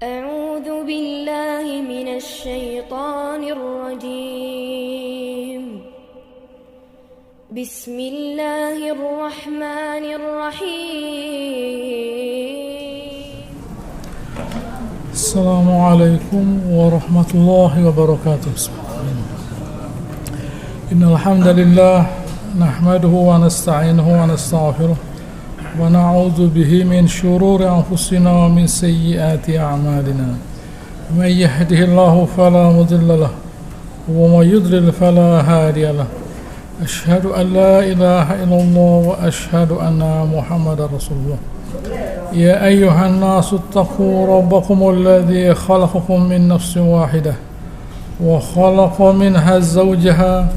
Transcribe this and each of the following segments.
أعوذ بالله من الشيطان الرجيم بسم الله الرحمن الرحيم السلام عليكم ورحمة الله وبركاته. إن الحمد لله نحمده ونستعينه ونستغفره ونعوذ به من شرور أنفسنا ومن سيئات أعمالنا. من يهده الله فلا مضل له ومن يضلل فلا هادي له. أشهد أن لا إله إلا الله وأشهد أن محمدا رسول الله. يا أيها الناس اتقوا ربكم الذي خلقكم من نفس واحدة وخلق منها زوجها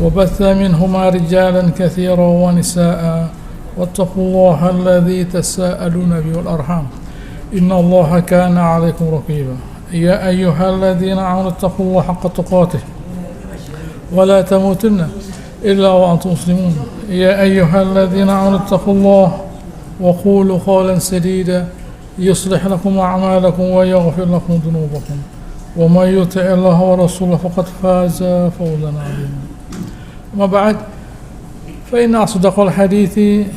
وبث منهما رجالا كثيرا ونساء واتقوا الله الذي تساءلون به والأرحام إن الله كان عليكم رقيبا. يا أيها الذين آمنوا اتقوا الله حق تقاته ولا تموتن إلا وأنتم مسلمون. يا أيها الذين آمنوا اتقوا الله وقولوا قولا سديدا يصلح لكم أعمالكم ويغفر لكم ذنوبكم ومن يطع الله ورسوله فقد فاز فوزا عظيما. أما بعد فإن أصدق الحديث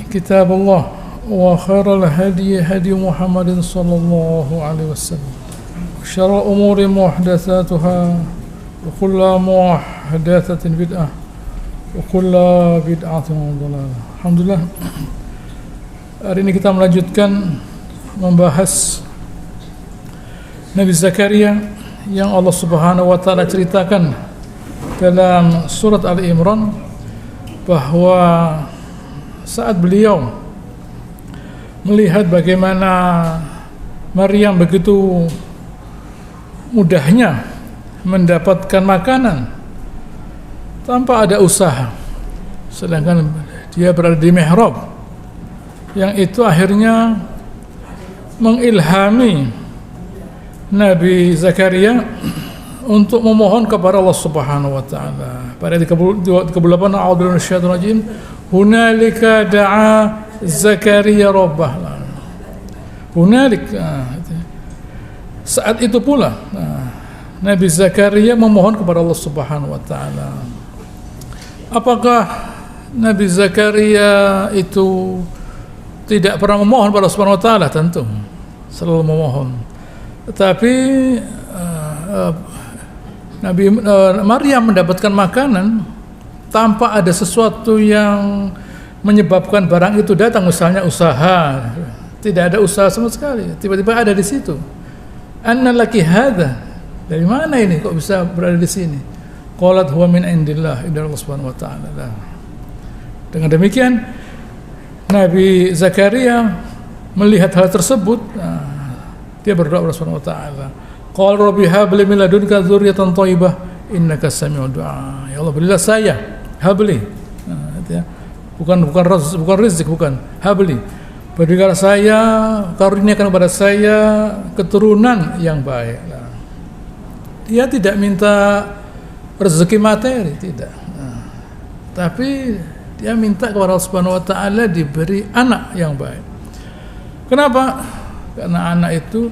كتاب الله وخير الهدي هدي محمد صلى الله عليه وسلم وشر الأمور محدثاتها وكل محدثة بدعة وكل بدعة ضلالة. Alhamdulillah, hari ini kita melanjutkan membahas Nabi Zakaria yang Allah Subhanahu wa taala ceritakan dalam surat Ali Imran bahwa saat beliau melihat bagaimana Maryam begitu mudahnya mendapatkan makanan tanpa ada usaha, sedangkan dia berada di mihrab, yang itu akhirnya mengilhami Nabi Zakaria untuk memohon kepada Allah Subhanahu wa taala. Pada ayat 38, a'udzu billahi minasyaitonir rajim, hunalika da'a Zakaria rabbah. Hunalika, saat itu pula Nabi Zakaria memohon kepada Allah Subhanahu wa taala. Apakah Nabi Zakaria itu tidak pernah memohon kepada Allah Subhanahu wa taala? Tentu selalu memohon. Tetapi Nabi Maryam mendapatkan makanan tanpa ada sesuatu yang menyebabkan barang itu datang, misalnya usaha. Tidak ada usaha sama sekali, tiba-tiba ada di situ. Anna laki hadza, dari mana ini kok bisa berada di sini? Qalat huwa min indillah, dari Allah Subhanahu wa taala. Dengan demikian Nabi Zakaria melihat hal tersebut, dia berdoa kepada Allah Subhanahu wa taala. Qala rabbi habli min ladunka dzurriyyatan thayyibah innaka sami'ud du'a. Ya Allah, berilah saya habli. Bukan rezeki, bukan. Habli. Berilah saya, karuniakan kepada saya keturunan yang baik. Dia tidak minta rezeki materi, tidak. Tapi dia minta kepada Allah Subhanahu wa taala diberi anak yang baik. Kenapa? Karena anak itu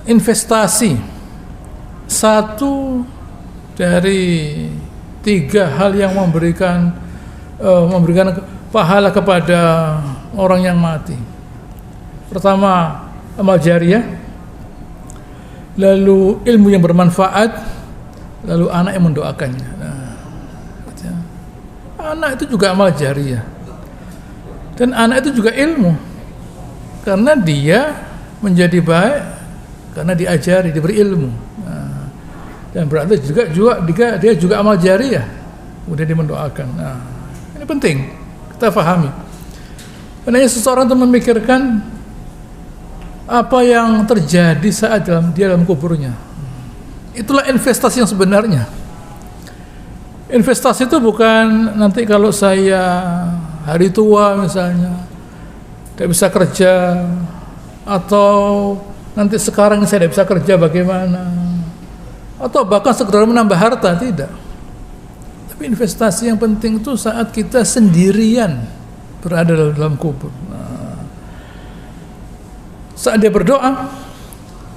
investasi, satu dari 3 hal yang memberikan pahala kepada orang yang mati. Pertama, amal jariah, lalu ilmu yang bermanfaat, lalu anak yang mendoakannya. Anak itu juga amal jariah, dan anak itu juga ilmu, karena dia menjadi baik karena diajari, diberi ilmu. Dan berarti juga dia juga amal jariah, kemudian dia mendoakan. Ini penting kita pahami. Karena seseorang itu memikirkan apa yang terjadi saat dia dalam kuburnya. Itulah investasi yang sebenarnya. Investasi itu bukan nanti kalau saya hari tua misalnya tidak bisa kerja, atau nanti sekarang saya tidak bisa kerja bagaimana, atau bahkan sekedar menambah harta, tidak. Tapi investasi yang penting itu saat kita sendirian berada dalam kubur. Saat dia berdoa,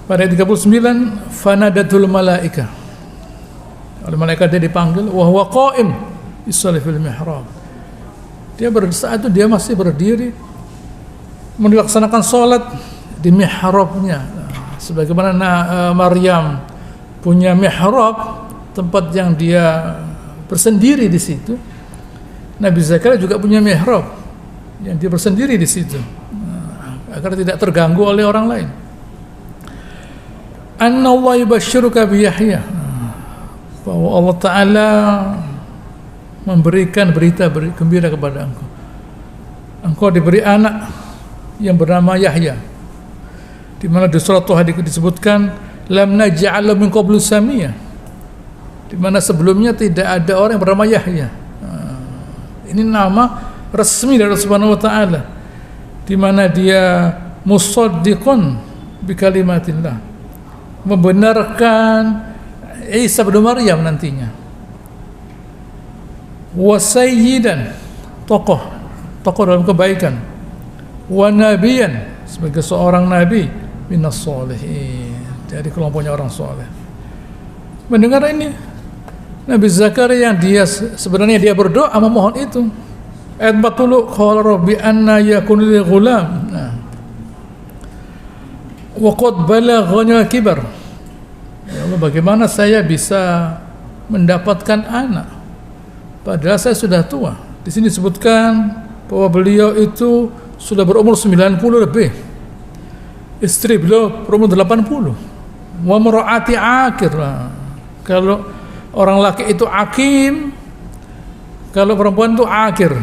Pada ayat 39, fanadatul malaika. Oleh malaikat dia dipanggil, wa huwa qa'im yusalli fil mihrab. Saat itu dia masih berdiri melaksanakan salat di mihrabnya. Sebagaimana Maryam punya mihrab, tempat yang dia bersendiri di situ. Nabi Zakaria juga punya mihrab yang dia bersendiri di situ, agar tidak terganggu oleh orang lain. Anna Allah yubashshiruka bi Yahya, bahwa Allah Ta'ala memberikan berita gembira kepada engkau. Engkau diberi anak yang bernama Yahya, di mana di surat Taha disebutkan lam naj'al min qablu samiyya, di mana sebelumnya tidak ada orang yang bernama Yahya. Ini nama resmi dari Allah Subhanahu wa Ta'ala, di mana dia musaddiqun bi kalimatillah, membenarkan Isa bin Maryam nantinya, wa sayyidan, tokoh dalam kebaikan, wa nabiyan, sebagai seorang nabi, minas sholihin, dari kelompoknya orang soleh. Mendengar ini Nabi Zakaria yang sebenarnya dia berdoa memohon itu. Ayat 40, qala rabbi anna yakun li ghulam wa qad balaghani kibar. Ya Allah, bagaimana saya bisa mendapatkan anak padahal saya sudah tua? Di sini disebutkan bahwa beliau itu sudah berumur 90 lebih. Istri beliau berumur 80. Wa mar'ati akir. Kalau orang laki itu akim, kalau perempuan itu akir.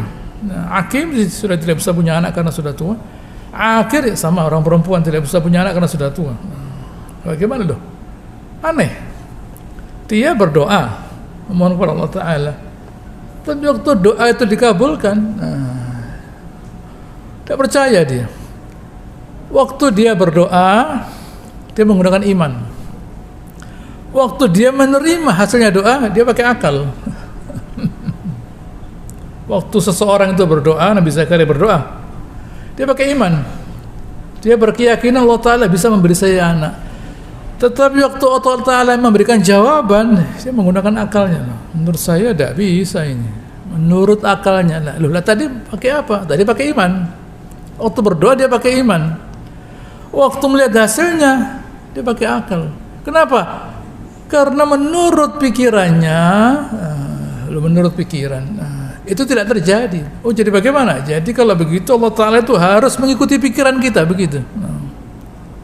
Nah, akim sudah tidak bisa punya anak karena sudah tua. Akir sama orang perempuan tidak bisa punya anak karena sudah tua. Bagaimana loh? Aneh. Dia berdoa memohon kepada Allah Ta'ala, tapi waktu doa itu dikabulkan, tidak percaya dia. Waktu dia berdoa, dia menggunakan iman. Waktu dia menerima hasilnya doa, dia pakai akal. Waktu seseorang itu berdoa, Nabi Zakaria berdoa, dia pakai iman. Dia berkeyakinan Allah Ta'ala bisa memberi saya anak. Tetapi waktu Allah Ta'ala memberikan jawaban, dia menggunakan akalnya. Menurut saya tidak bisa ini. Menurut akalnya. Lah tadi pakai apa? Tadi pakai iman. Waktu berdoa dia pakai iman. Waktu melihat hasilnya, dia pakai akal. Kenapa? Karena menurut pikirannya, menurut pikiran, itu tidak terjadi. Oh, jadi bagaimana? Jadi kalau begitu Allah Ta'ala itu harus mengikuti pikiran kita, begitu.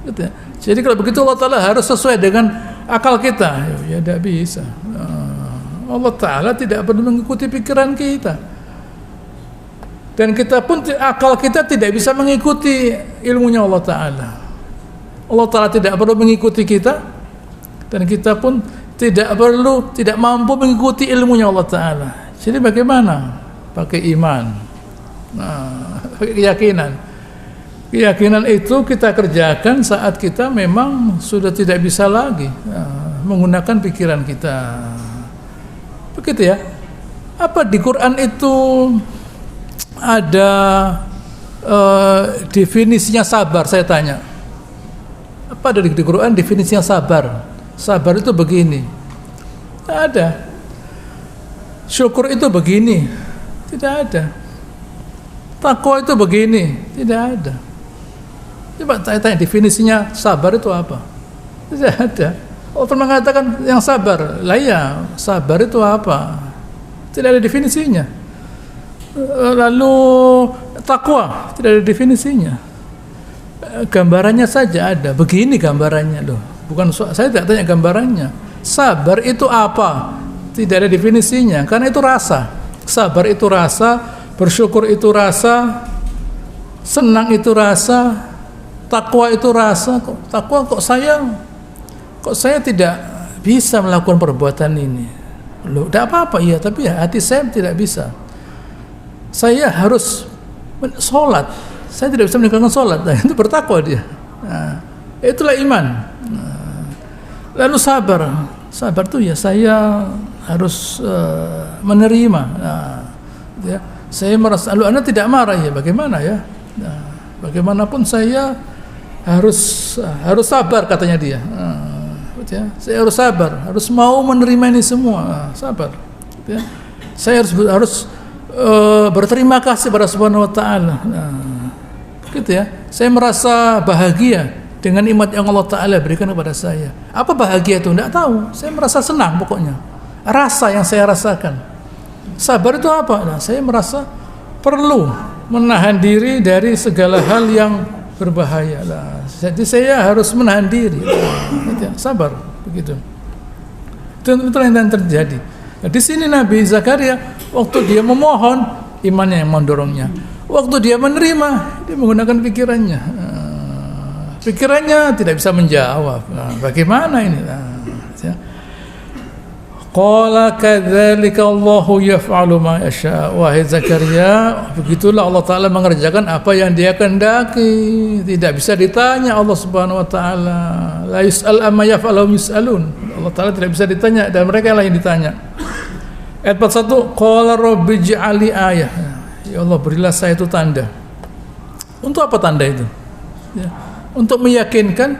Gitu ya. Jadi kalau begitu Allah Ta'ala harus sesuai dengan akal kita. Ya tidak bisa. Allah Ta'ala tidak perlu mengikuti pikiran kita. Dan kita pun, akal kita tidak bisa mengikuti ilmunya Allah Ta'ala. Allah Ta'ala tidak perlu mengikuti kita, dan kita pun tidak mampu mengikuti ilmunya Allah Ta'ala. Jadi bagaimana? Pakai iman, pakai keyakinan. Keyakinan itu kita kerjakan saat kita memang sudah tidak bisa lagi menggunakan pikiran kita. Begitu ya. Apa di Quran itu ada definisinya sabar? Saya tanya. Apa ada di Quran definisinya sabar? Sabar itu begini. Tidak ada. Syukur itu begini. Tidak ada. Takwa itu begini. Tidak ada. Coba saya tanya definisinya sabar itu apa? Tidak ada. Allah mengatakan yang sabar. Lah ya, sabar itu apa? Tidak ada definisinya. Lalu takwa tidak ada definisinya. Gambarannya saja ada. Begini gambarannya loh. Bukan saya tidak tanya gambarannya. Sabar itu apa? Tidak ada definisinya. Karena itu rasa. Sabar itu rasa, bersyukur itu rasa, senang itu rasa. Takwa itu rasa. Takwa kok saya tidak bisa melakukan perbuatan ini. Loh, tidak apa-apa ya, tapi hati saya tidak bisa. Saya harus sholat. Saya tidak bisa meninggalkan sholat. Nah, itu bertakwa dia. Nah, itulah iman. Nah, lalu sabar. Sabar itu ya saya harus menerima. Nah, ya, saya merasa. Lalu Anda tidak marah ya? Bagaimana ya? Nah, bagaimanapun saya harus sabar katanya dia. Ya, saya harus sabar, harus mau menerima ini semua, sabar. Ya. Saya harus berterima kasih pada Subhanahu wa taala. Gitu ya. Saya merasa bahagia dengan nikmat yang Allah taala berikan kepada saya. Apa bahagia itu? Enggak tahu. Saya merasa senang pokoknya. Rasa yang saya rasakan. Sabar itu apa? Nah, saya merasa perlu menahan diri dari segala hal yang berbahaya. Nah, jadi saya harus menahan diri. Sabar begitu. Itu yang terjadi. Nah, di sini Nabi Zakaria waktu dia memohon, imannya yang mendorongnya. Waktu dia menerima, dia menggunakan pikirannya. Pikirannya tidak bisa menjawab. Nah, bagaimana ini? Qala kadzalika Allahu yaf'alu ma yasha. Wahai Zakaria, begitulah Allah taala mengerjakan apa yang Dia kehendaki. Tidak bisa ditanya Allah Subhanahu wa taala. La yus'al amma yaf'alu yus'alun. Allah taala tidak bisa ditanya dan mereka lah yang ditanya. Ayat 41, qala rabbi ij'alli ayah. Ya Allah, berilah saya itu tanda. Untuk apa tanda itu? Ya, untuk meyakinkan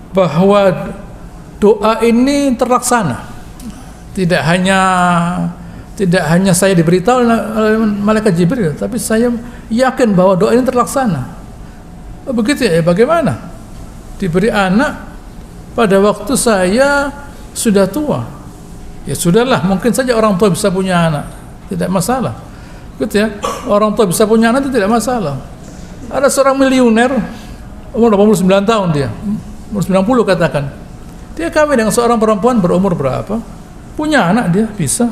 bahwa doa ini terlaksana. Tidak hanya saya diberitahu oleh malaikat Jibril, tapi saya yakin bahwa doa ini terlaksana. Begitu ya, bagaimana? Diberi anak pada waktu saya sudah tua. Ya sudahlah, mungkin saja orang tua bisa punya anak, tidak masalah. Gitu ya, orang tua bisa punya anak itu tidak masalah. Ada seorang miliuner, umur 89 tahun dia, umur 90 katakan. Dia kawin dengan seorang perempuan berumur berapa? Punya anak dia, bisa.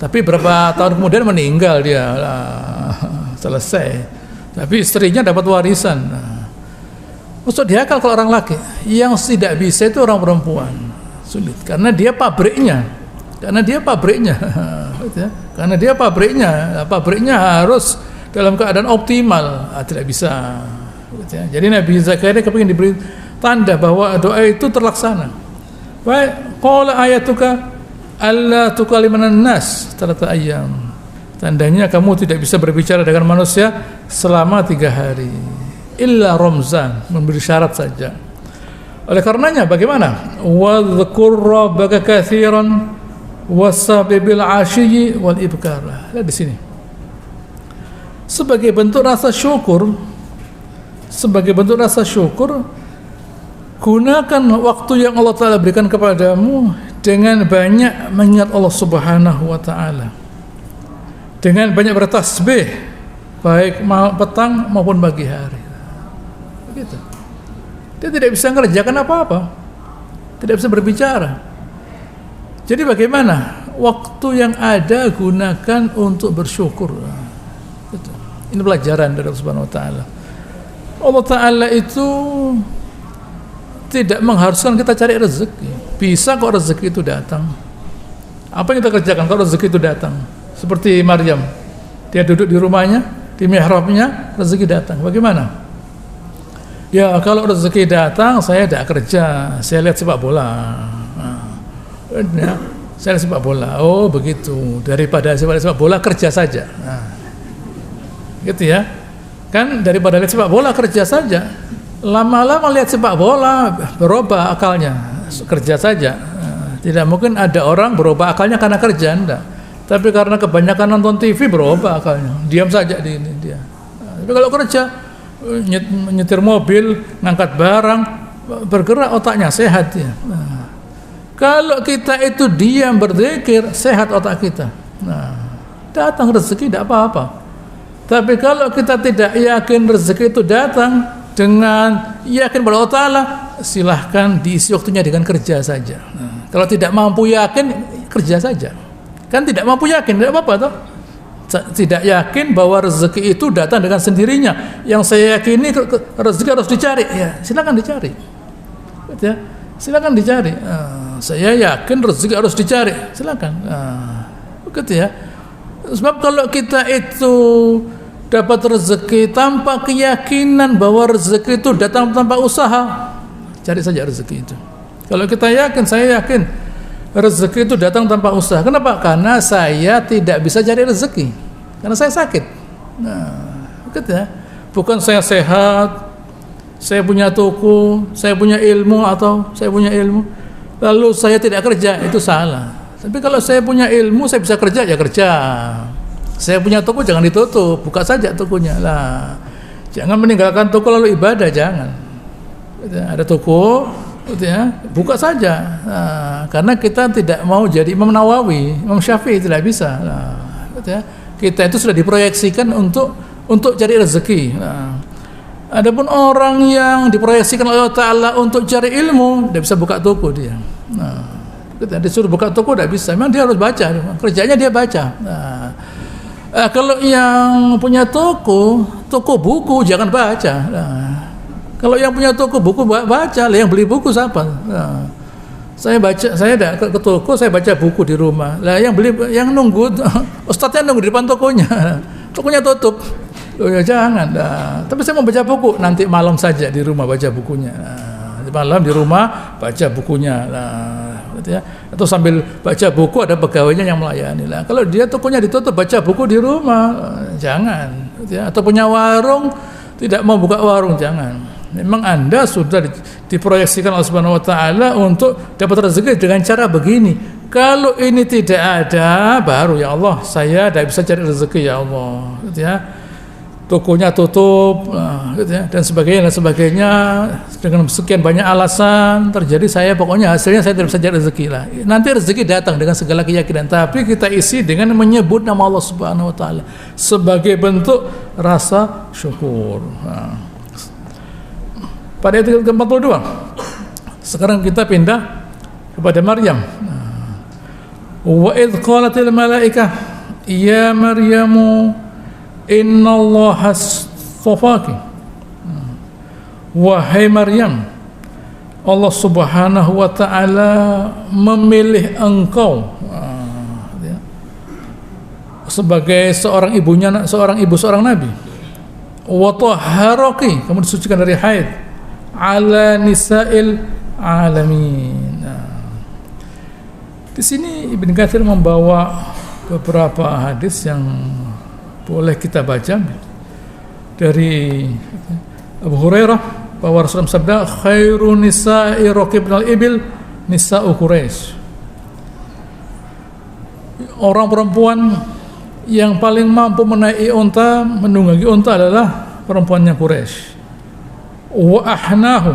Tapi berapa tahun kemudian meninggal dia, selesai. Tapi istrinya dapat warisan. Maksud dia kalau orang laki, yang tidak bisa itu orang perempuan. Sulit, karena dia pabriknya. Karena dia pabriknya harus dalam keadaan optimal, tidak bisa. Jadi Nabi Zakaria kepingin diberi tanda bahwa doa itu terlaksana. Baik, qala ayatuka alla tukalliman nas 3 ayyam. Tandanya kamu tidak bisa berbicara dengan manusia selama 3 hari. Illa ramzan, memberi syarat saja. Oleh karenanya bagaimana? Wa dzkur rabbaka katsiran wasabibil 'ashyi wal ibkar. Lihat di sini. Sebagai bentuk rasa syukur, gunakan waktu yang Allah Ta'ala berikan kepadamu dengan banyak mengingat Allah Subhanahu wa Ta'ala, dengan banyak bertasbih baik petang maupun pagi hari. Begitu. Dia tidak bisa mengerjakan apa-apa, tidak bisa berbicara. Jadi bagaimana? Waktu yang ada gunakan untuk bersyukur. Betul. Ini pelajaran dari Allah Subhanahu wa Ta'ala. Allah Ta'ala itu tidak mengharuskan kita cari rezeki. Bisa kok rezeki itu datang. Apa yang kita kerjakan kalau rezeki itu datang? Seperti Maryam, dia duduk di rumahnya, di mihrabnya, rezeki datang. Bagaimana? Ya kalau rezeki datang, saya tidak kerja, saya lihat sepak bola. Ya, saya lihat sepak bola. Oh begitu. Daripada sepak bola kerja saja. Gitu ya. Kan daripada lihat sepak bola kerja saja. Lama-lama lihat sepak bola berubah akalnya, kerja saja. Tidak mungkin ada orang berubah akalnya karena kerja, enggak. Tapi karena kebanyakan nonton TV berubah akalnya, diam saja di ini dia. Tapi kalau kerja, nyetir mobil, ngangkat barang, bergerak otaknya, sehat dia. Kalau kita itu diam berzikir, sehat otak kita. Datang rezeki tidak apa-apa. Tapi kalau kita tidak yakin rezeki itu datang, dengan yakin pada Allah Ta'ala, silahkan diisi waktunya dengan kerja saja. Kalau tidak mampu yakin, kerja saja. Kan tidak mampu yakin, tidak apa-apa toh. Tidak yakin bahwa rezeki itu datang dengan sendirinya. Yang saya yakini rezeki harus dicari. Ya, silakan dicari. Ya, silakan dicari. Saya yakin rezeki harus dicari. Silakan. Begitu ya. Sebab kalau kita itu dapat rezeki tanpa keyakinan bahwa rezeki itu datang tanpa usaha, cari saja rezeki itu. Kalau kita yakin, saya yakin rezeki itu datang tanpa usaha. Kenapa? Karena saya tidak bisa cari rezeki, karena saya sakit. Begitu ya. Bukan saya sehat, saya punya toko, saya punya ilmu atau saya punya ilmu, lalu saya tidak kerja, itu salah. Tapi kalau saya punya ilmu, saya bisa kerja, ya kerja. Saya punya toko, jangan ditutup, buka saja tokonya lah. Jangan meninggalkan toko lalu ibadah, jangan. Ada toko, buka saja. Nah, karena kita tidak mau jadi Imam Nawawi, Imam Syafi'i, tidak bisa. Nah, kita itu sudah diproyeksikan untuk cari rezeki. Nah, adapun orang yang diproyeksikan oleh Allah Ta'ala untuk cari ilmu, tidak bisa buka toko dia. Nah, kita disuruh buka toko tidak bisa, memang dia harus baca, kerjanya dia baca. Nah, kalau yang punya toko buku jangan baca. Nah, kalau yang punya toko buku baca, yang beli buku siapa? Nah, saya tidak ke toko, saya baca buku di rumah. Lah yang nunggu ustadznya nunggu di depan tokonya. Tokonya tutup. Oh ya jangan. Nah, tapi saya mau baca buku, nanti malam saja di rumah baca bukunya. Nah, malam di rumah baca bukunya. Nah, atau sambil baca buku ada pegawainya yang melayani lah. Kalau dia tokonya ditutup, baca buku di rumah, jangan. Atau punya warung, tidak mau buka warung, jangan. Memang Anda sudah diproyeksikan Allah Subhanahu wa taala untuk dapat rezeki dengan cara begini. Kalau ini tidak ada, baru ya Allah, saya tidak bisa cari rezeki ya Allah. Tokonya tutup, dan sebagainya, dengan sekian banyak alasan terjadi, saya pokoknya hasilnya saya tidak bisa cari rezeki lah. Nanti rezeki datang dengan segala keyakinan, tapi kita isi dengan menyebut nama Allah Subhanahu wa taala sebagai bentuk rasa syukur. Pada ayat ke-42, sekarang kita pindah kepada Maryam. Wa idh qalatil malaikah ya Maryamu innallaha astafaki. Wahai Maryam, Allah Subhanahu wa taala memilih engkau sebagai seorang ibu seorang nabi. Wa tahharaki, kamu disucikan dari haid, ala nisa'il alamin. Di sini Ibnu Katsir membawa beberapa hadis yang boleh kita baca dari Abu Hurairah bahwa Rasulullah sabda, khairun nisa'i raqibnal ibil nisa'u Quraisy. Orang perempuan yang paling mampu menaiki unta, menunggangi unta adalah perempuannya Quraisy. Wa ahnahu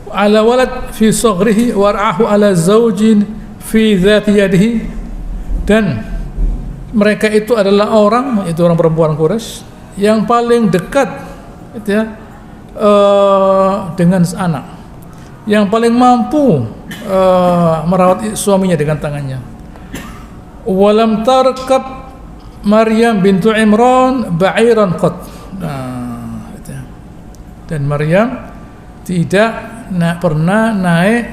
ala walad fi saghrihi war'ahu ala zaujin fi dzati yadihi. Dan mereka itu adalah orang perempuan Quraisy yang paling dekat dengan anak, yang paling mampu merawat suaminya dengan tangannya. Walam tarkab Maryam bintu Imran ba'iran qat. Dan Maryam tidak pernah naik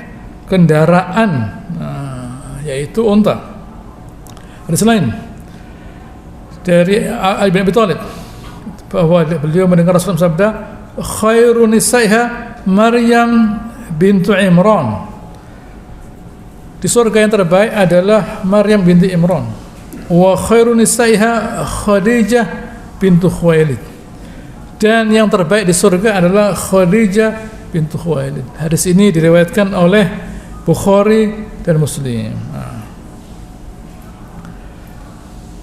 kendaraan, yaitu unta. Hadis lain dari Ali bin Abi Thalib bahwa beliau mendengar Rasulullah sabda, khairun nisaiha Maryam bintu Imran. Di surga yang terbaik adalah Maryam binti Imran. Wa khairun nisaiha Khadijah bintu Khuwailid. Dan yang terbaik di surga adalah Khadijah bintu Khuwailid. Hadis ini diriwayatkan oleh Bukhari dan Muslim.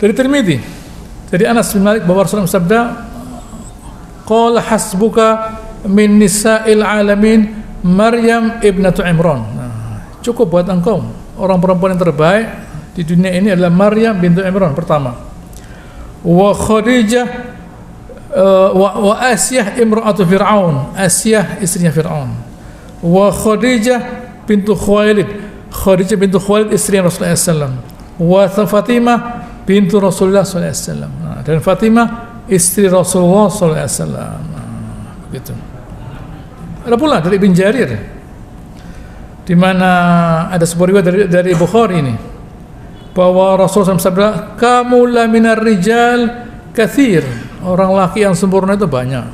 Dari Tirmidzi, dari Anas bin Malik bahwa Rasulullah sabda, qala hasbuka min nisa'il alamin Maryam ibnatu Imran. Cukup buat engkau, orang perempuan yang terbaik di dunia ini adalah Maryam bintu Imran pertama. Wa Khadijah wa Asyah imra'atu Fir'aun, Asyah istrinya Fir'aun. Wa Khadijah bintu Khuwailid, Khadijah bintu Khuwailid istri Rasulullah SAW. Wa Fatimah bintu Rasulullah SAW. Dan Fatimah istri Rasulullah SAW. Begitu. Ada pula dari Ibn Jarir, di mana ada sebuah riwayat dari Bukhari ini bahwa Rasulullah SAW sabda, kamu la minar rijal kathir, orang laki yang sempurna itu banyak,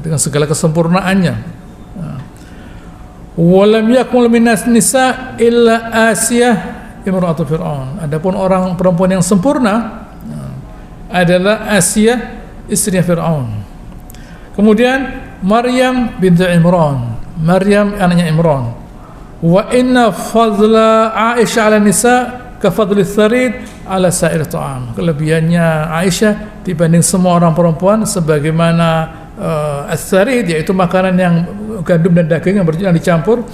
dengan segala kesempurnaannya. Walam yakmul minas nisa illa Asyah imra'atu Fir'aun. Adapun orang perempuan yang sempurna adalah Asyah istrinya Fir'aun. Kemudian Maryam binti Imran, Maryam anaknya Imran. Wa inna fadla Aisyah ala nisa ka fadli tharid ala sa'ir ta'am. Kelebihannya Aisyah dibanding semua orang perempuan sebagaimana as-sarid, yaitu makanan yang gandum dan daging yang dicampur,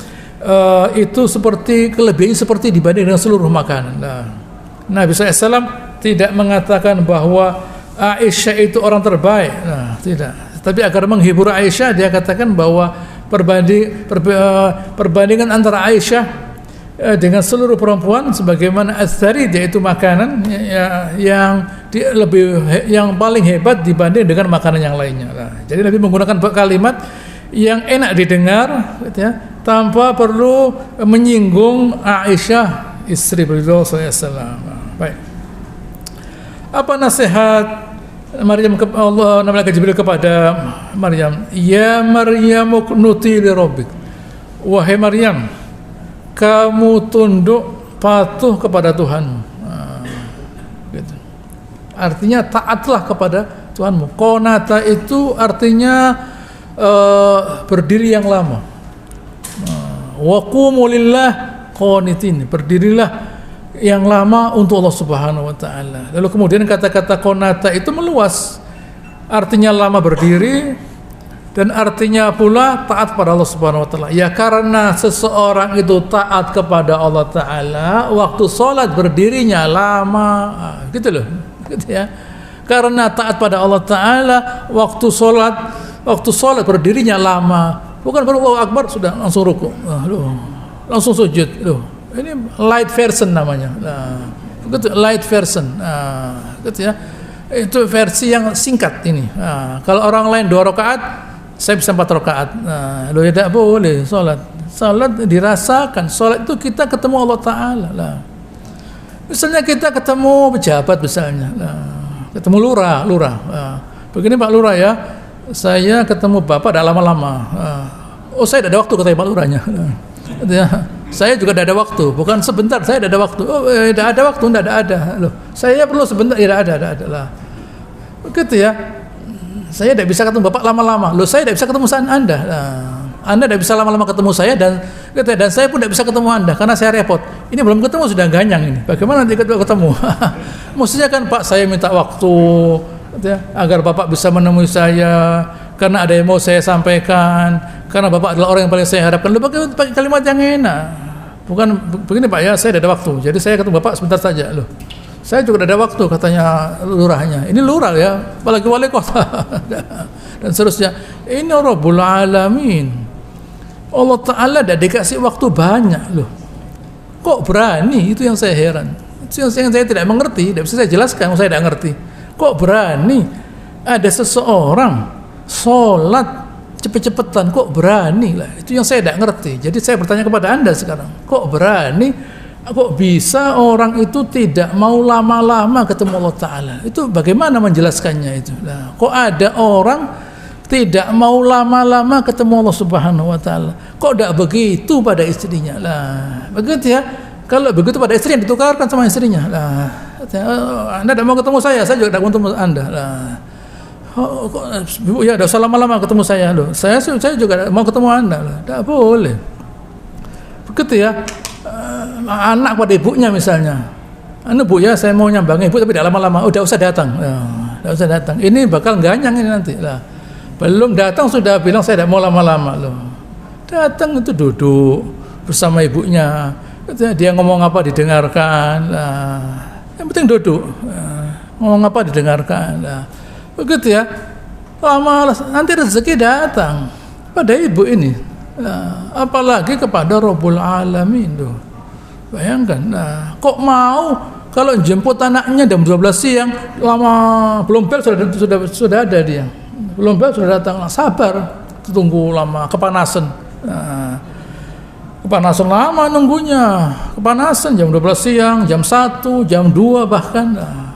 itu seperti kelebihannya seperti dibanding dengan seluruh makanan. Nabi SAW tidak mengatakan bahwa Aisyah itu orang terbaik, tidak. Tapi agar menghibur Aisyah, dia katakan bahwa perbandingan antara Aisyah dengan seluruh perempuan sebagaimana as-sarid, yaitu makanan yang paling hebat dibanding dengan makanan yang lainnya. Jadi Nabi menggunakan kalimat yang enak didengar, ya, tanpa perlu menyinggung Aisyah istri beliau SAW. Baik. Apa nasihat Maryam Allah Nabi Jibril kepada Maryam? Ya Maryam uqnuti li rabbik. Wahai Maryam, kamu tunduk patuh kepada Tuhanmu. Gitu. Artinya taatlah kepada Tuhanmu. Qonata itu artinya berdiri yang lama. Wa qumu lillah qanitin, berdirilah yang lama untuk Allah Subhanahu wa taala. Lalu kemudian kata-kata qonata itu meluas. Artinya lama berdiri dan artinya pula taat pada Allah Subhanahu wa taala. Ya karena seseorang itu taat kepada Allah taala, waktu salat berdirinya lama, gitu loh. Gitu ya. Karena taat pada Allah taala, waktu salat berdirinya lama. Bukan baru Allahu Akbar sudah langsung ruku. Langsung sujud. Ini light version namanya. Begitu, light version. Gitu ya. Itu versi yang singkat ini. Kalau orang lain 2 rakaat, saya bisa 4 rakaat. Lo tidak boleh salat. Salat dirasakan. Salat itu kita ketemu Allah Taala. Misalnya kita ketemu pejabat misalnya, ketemu lurah. Begini Pak Lurah ya, saya ketemu Bapak dah lama-lama. Oh saya tidak ada waktu, kata Pak Lurahnya. Saya juga tidak ada waktu, bukan sebentar, saya tidak ada waktu. Oh tidak ada waktu, tidak ada. Loh, saya perlu sebentar, tidak ada lah. Begitu ya. Saya tidak bisa ketemu Bapak lama-lama. Loh, saya tidak bisa ketemu Anda. Anda tidak bisa lama-lama ketemu saya dan saya pun tidak bisa ketemu Anda karena saya repot. Ini belum ketemu sudah ganyang ini. Bagaimana nanti ketemu? Mestinya kan Pak, saya minta waktu agar Bapak bisa menemui saya karena ada yang mau saya sampaikan, karena Bapak adalah orang yang paling saya harapkan. Loh, pakai kalimat yang enak. Bukan begini Pak ya, saya tidak ada waktu. Jadi saya ketemu Bapak sebentar saja. Loh, saya juga tidak ada waktu, katanya lurahnya. Ini lurah ya, apalagi wali kota dan seterusnya. Ini Rabbul Alamin. Allah Ta'ala tidak dikasih waktu banyak loh. Kok berani? Itu yang saya heran. Itu yang saya tidak mengerti. Tidak bisa saya jelaskan, saya tidak ngerti. Kok berani ada seseorang sholat cepet-cepetan, kok berani lah? Itu yang saya tidak ngerti. Jadi saya bertanya kepada Anda sekarang, kok berani? Kok bisa orang itu tidak mau lama-lama ketemu Allah Ta'ala? Itu bagaimana menjelaskannya itu? Nah, kok ada orang tidak mau lama-lama ketemu Allah Subhanahu wa Ta'ala? Kok tidak begitu pada istrinya? Lah, begitu ya. Kalau begitu pada istrinya, ditukarkan sama istrinya. Lah, Anda tidak mau ketemu saya juga tidak mau ketemu Anda. Lah, ya tidak usah lama-lama ketemu saya loh. Saya juga mau ketemu Anda. Lah, tidak boleh. Begitu ya. Anak pada ibunya misalnya. Bu ya, saya mau nyambangi ibu tapi tidak lama-lama. Udah usah datang. Tidak usah datang. Ini bakal ganyang ini nanti. Lah, belum datang sudah bilang saya tidak mau lama-lama loh. Datang itu duduk bersama ibunya. Dia ngomong apa didengarkan. Lah, yang penting duduk. Ngomong apa didengarkan. Lah, begitu ya. Lama nanti rezeki datang pada ibu ini. Nah, apalagi kepada Rabbul Alamin tuh. Bayangkan, nah, kok mau kalau jemput anaknya jam 12 siang, lama belum bel sudah ada dia. Belum bel sudah datang, sabar, tunggu lama, kepanasan. Nah, kepanasan lama nunggunya. Kepanasan jam 12 siang, jam 1, jam 2 bahkan. Nah,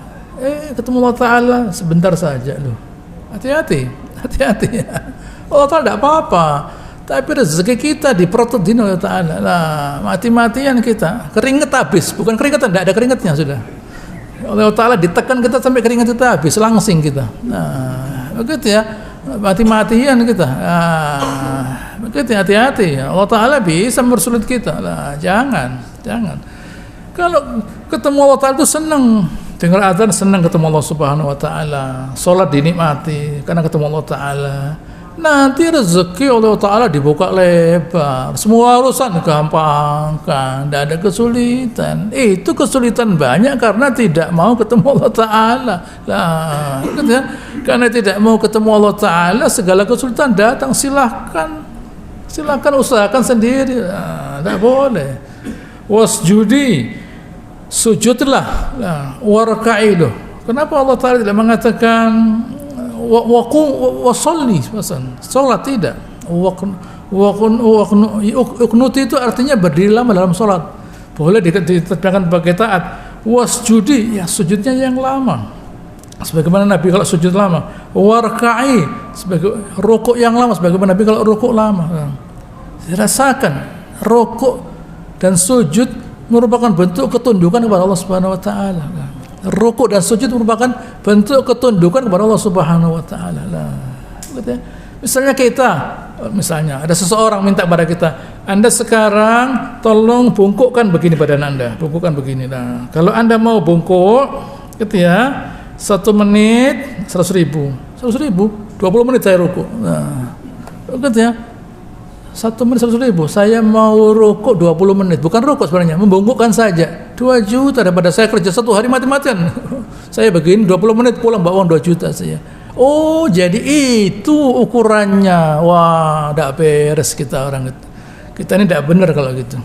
ketemu Allah Ta'ala sebentar saja loh. Hati-hati. Allah Ta'ala tidak apa-apa. Tapi rezeki kita diprotodin oleh Ta'ala. Lah, mati-matian kita. Keringet habis, bukan keringetan, tidak ada keringetnya sudah. Oleh Ta'ala ditekan kita sampai keringet kita habis, langsing kita. Nah, begitu ya. mati-matian kita. Kita hati-hati. Allah Ta'ala bisa mempersulit kita. Jangan. Kalau ketemu Allah Ta'ala itu senang. Dengar azan senang ketemu Allah Subhanahu wa Ta'ala. Salat dinikmati karena ketemu Allah Ta'ala. Nanti rezeki Allah Ta'ala dibuka lebar. Semua urusan gampangkan, tidak ada kesulitan. Itu kesulitan banyak karena tidak mau ketemu Allah Ta'ala. Karena tidak mau ketemu Allah Ta'ala, segala kesulitan datang. Silahkan usahakan sendiri. Tidak boleh. Wasjudi, sujudlah. Warka'i. Kenapa Allah Ta'ala tidak mengatakan wasolli, sholat? Tidak. Uknuti itu artinya berdiri lama dalam sholat. Boleh diterjemahkan sebagai taat. Wasjudi, ya sujudnya yang lama. Sebagaimana Nabi kalau sujud lama. Warka'i, sebagai rukuk yang lama. Sebagaimana Nabi kalau rukuk lama. Dirasakan rukuk dan sujud merupakan bentuk ketundukan kepada Allah Subhanahu wa Ta'ala. Rukuk dan sujud merupakan bentuk ketundukan kepada Allah Subhanahu wa Ta'ala. Misalnya ada seseorang minta kepada kita, Anda sekarang tolong bungkukkan begini badan Anda, bungkukkan begini. Nah, kalau Anda mau bungkuk, 1 menit 100.000, 20 menit saya rukuk. Nah, 1 menit 100.000, saya mau rukuk 20 menit, bukan rukuk sebenarnya, membungkukkan saja 2 juta daripada saya kerja 1 hari mati-matian. Saya begini 20 menit pulang bawa uang 2 juta saya. Oh, jadi itu ukurannya. Wah, tidak beres kita orang itu. Kita ini tidak benar kalau gitu.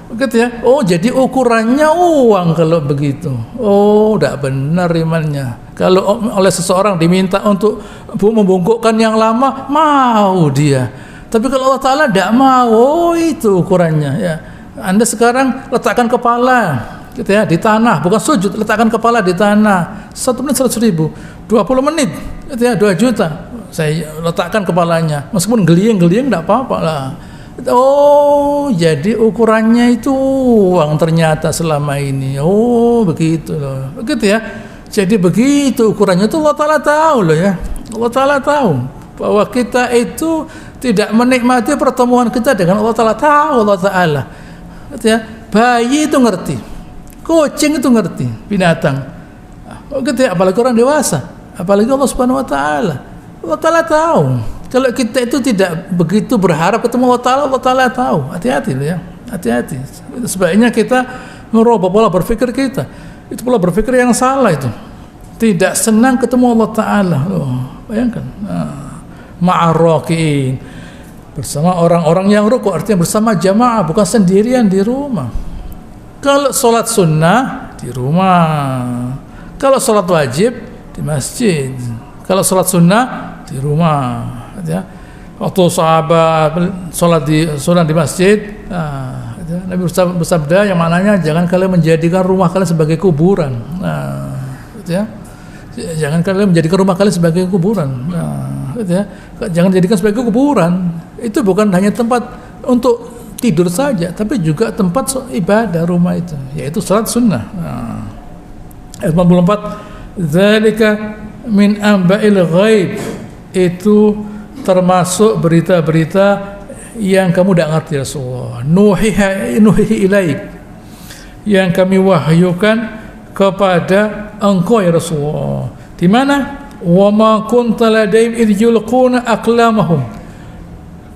Begitu ya. Oh, jadi ukurannya uang kalau begitu. Oh, tidak benar imannya. Kalau oleh seseorang diminta untuk membungkukkan yang lama, mau dia. Tapi kalau Allah Ta'ala tidak mau, itu ukurannya ya. Anda sekarang letakkan kepala di tanah, bukan sujud, letakkan kepala di tanah. 1 menit 100.000, 20 menit 2 juta. Saya letakkan kepalanya, meskipun geliing tidak apa-apa lah. Oh, jadi ukurannya itu uang ternyata selama ini. Oh, begitu loh. Begitu ya. Jadi begitu ukurannya itu Allah Ta'ala tahu loh ya. Allah Ta'ala tahu bahwa kita itu tidak menikmati pertemuan kita dengan Allah Ta'ala. Tahu Allah Ta'ala ya. Bayi itu ngerti, kucing itu ngerti, binatang gitu ya. Apalagi orang dewasa, apalagi Allah Subhanahu wa Ta'ala. Allah Ta'ala tahu. Kalau kita itu tidak begitu berharap ketemu Allah Ta'ala, Allah Ta'ala tahu. Hati-hati loh ya, hati-hati. Sebaiknya kita merubah pola berpikir kita. Itu pola berpikir yang salah itu. Tidak senang ketemu Allah Ta'ala. Bayangkan. Ma'arraqiin, bersama orang-orang yang rukuk, artinya bersama jamaah, bukan sendirian di rumah. Kalau sholat sunnah di rumah, kalau sholat wajib di masjid, kalau sholat sunnah di rumah ya. Waktu sahabat sholat di masjid, Nabi bersabda yang maknanya jangan kalian menjadikan rumah kalian sebagai kuburan. Jangan kalian menjadikan rumah kalian sebagai kuburan. Jangan jadikan sebagai kuburan. Itu bukan hanya tempat untuk tidur saja, tapi juga tempat ibadah rumah itu, yaitu salat sunnah. Ayat 84, dzalika min amba'il ghaib, itu termasuk berita-berita yang kamu tidak ngerti Rasulullah. Nuhihi ilaik, yang kami wahyukan kepada engkau ya Rasulullah. Di mana? Wa ma kunta ladaihim idh yulquna aqlamahum.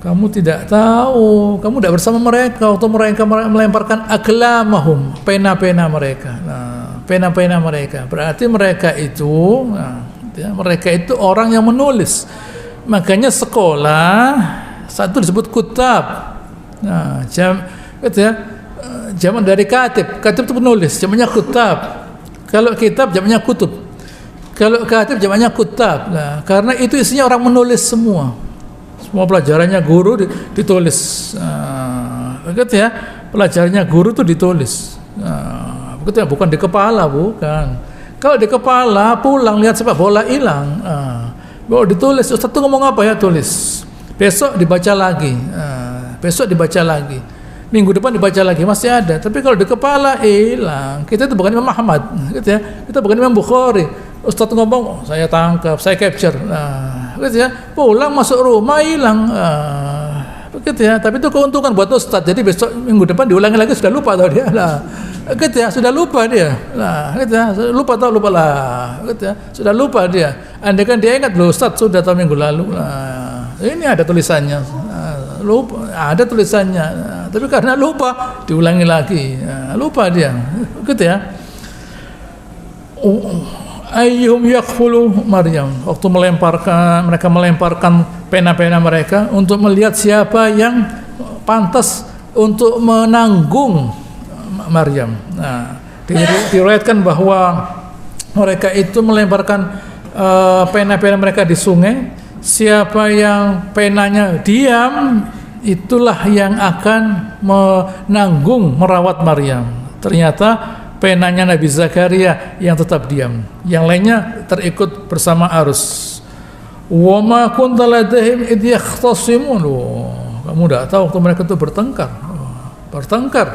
Kamu tidak tahu, kamu tidak bersama mereka waktu mereka melemparkan aqlamahum, pena-pena mereka. Nah, pena-pena mereka. Berarti mereka itu, mereka itu orang yang menulis. Makanya sekolah satu disebut kutab. Nah, zaman dari katib itu penulis, zamannya kutab. Kalau kitab zamannya kutub. Kalau katib zamannya kutab. Nah, karena itu isinya orang menulis semua. Semua pelajarannya guru ditulis. Begitu ya. Pelajarannya guru itu ditulis. Begitu ya, bukan di kepala, bukan. Kalau di kepala pulang lihat sepak bola hilang. Baru ditulis, Ustaz itu ngomong apa ya, tulis. Besok dibaca lagi. Besok dibaca lagi. Minggu depan dibaca lagi, masih ada. Tapi kalau di kepala hilang. Kita itu bukan Imam Ahmad, gitu ya. Kita bukan Imam Bukhari. Ustadz ngomong, saya tangkap, saya capture. Nah, gitu ya. Pulang masuk rumah hilang. Begitu ya. Tapi itu keuntungan buat Ustadz. Jadi besok minggu depan diulangi lagi sudah lupa tahu dia. Nah, gitu ya, sudah lupa dia. Nah, gitu ya, lupa lah. Gitu ya, sudah lupa dia. Andai kan dia ingat loh, Ustadz sudah tahu minggu lalu. Nah, ini ada tulisannya. Lupa, ada tulisannya. Tapi karena lupa diulangi lagi. Lupa dia. Gitu ya. Ayyuhum yakfulu Maryam, waktu mereka melemparkan pena-pena mereka untuk melihat siapa yang pantas untuk menanggung Maryam. Nah, diriwayatkan bahwa mereka itu melemparkan pena-pena mereka di sungai. Siapa yang penanya diam, itulah yang akan menanggung merawat Maryam. Ternyata penanya Nabi Zakaria yang tetap diam, yang lainnya terikut bersama arus. Wa ma kunta ladaihim idh yakhtasimun. Kamu tidak tahu waktu mereka itu bertengkar.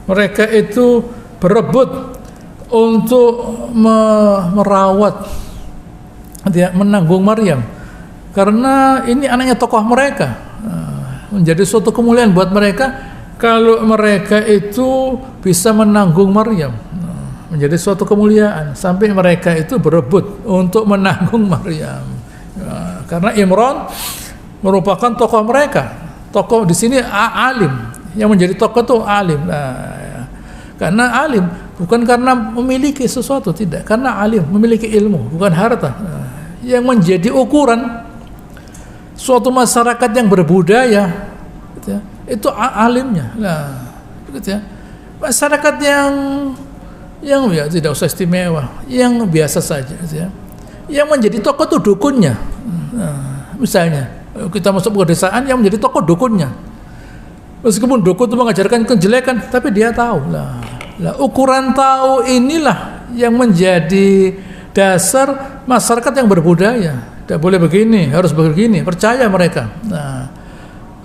Mereka itu berebut untuk merawat, menanggung Maryam, karena ini anaknya tokoh mereka. Menjadi suatu kemuliaan buat mereka kalau mereka itu bisa menanggung Maryam. Menjadi suatu kemuliaan sampai mereka itu berebut untuk menanggung Maryam. Karena Imran merupakan tokoh mereka. Tokoh di sini alim. Yang menjadi tokoh itu alim. Karena alim bukan karena memiliki sesuatu, tidak. Karena alim memiliki ilmu, bukan harta. Yang menjadi ukuran suatu masyarakat yang berbudaya, gitu ya, itu alimnya. Nah, gitu ya. Masyarakat yang ya tidak usah istimewa, yang biasa saja, gitu ya. Yang menjadi tokoh itu dukunnya. Nah, misalnya kita masuk pedesaan, yang menjadi tokoh dukunnya. Meskipun dukun itu mengajarkan kejelekan, tapi dia tahu. Lah, ukuran tahu inilah yang menjadi dasar masyarakat yang berbudaya. Tidak boleh begini, harus begini, percaya mereka. Nah,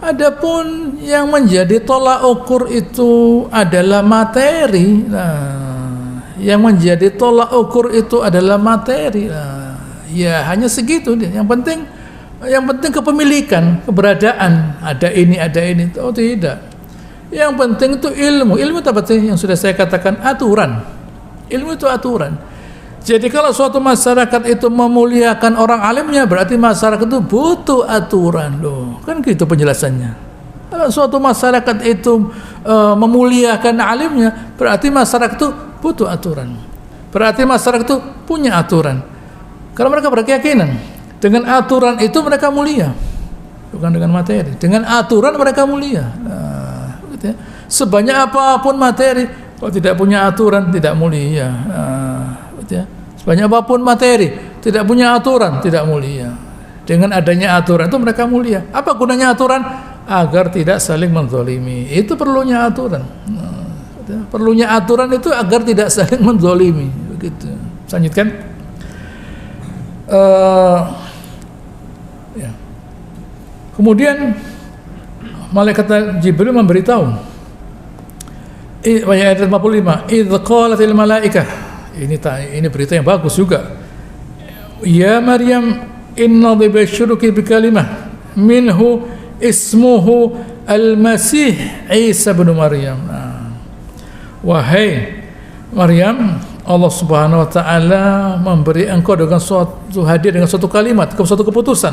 adapun yang menjadi tolak ukur itu adalah materi. Nah, yang menjadi tolak ukur itu adalah materi. Nah, ya hanya segitu dia. Yang penting kepemilikan, keberadaan. Ada ini. Oh tidak. Yang penting itu ilmu. Ilmu itu apa sih? Yang sudah saya katakan aturan. Ilmu itu aturan. Jadi kalau suatu masyarakat itu memuliakan orang alimnya, berarti masyarakat itu butuh aturan loh. Kan gitu penjelasannya. Kalau suatu masyarakat itu memuliakan alimnya, berarti masyarakat itu butuh aturan. Berarti masyarakat itu punya aturan. Karena mereka berkeyakinan dengan aturan itu mereka mulia, bukan dengan materi. Dengan aturan mereka mulia. Nah, gitu ya. Sebanyak apapun materi, kalau tidak punya aturan tidak mulia. Ya. Sebanyak apapun materi, tidak punya aturan, tidak mulia. Dengan adanya aturan itu mereka mulia. Apa gunanya aturan? Agar tidak saling menzalimi. Itu perlunya aturan. Perlunya aturan itu agar tidak saling menzalimi. Begitu. Lanjutkan. Ya. Kemudian malaikat Jibril memberitahu. Ayat 45. Idz qalatil malaikah. Ini berita yang bagus juga. Ya Maryam, inna dibashiruki bikalimah minhu ismuhu al-Masih Isa bin Maryam. Wahai Maryam, Allah Subhanahu wa taala memberi engkau dengan suatu hadiah, dengan suatu kalimat, suatu keputusan.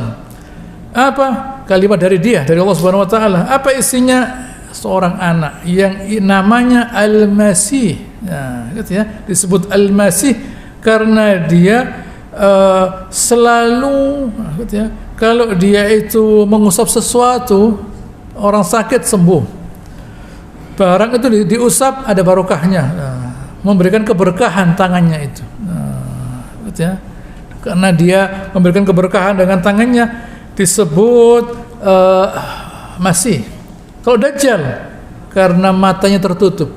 Apa? Kalimat dari Dia, dari Allah Subhanahu wa taala. Apa isinya? Seorang anak yang namanya Al-Masih. Nah, gitu ya, disebut Al-Masih karena dia selalu, gitu ya, kalau dia itu mengusap sesuatu, orang sakit sembuh. Barang itu diusap ada barokahnya, memberikan keberkahan tangannya itu. Gitu ya. Karena dia memberikan keberkahan dengan tangannya disebut Masih. Kalau Dajjal karena matanya tertutup.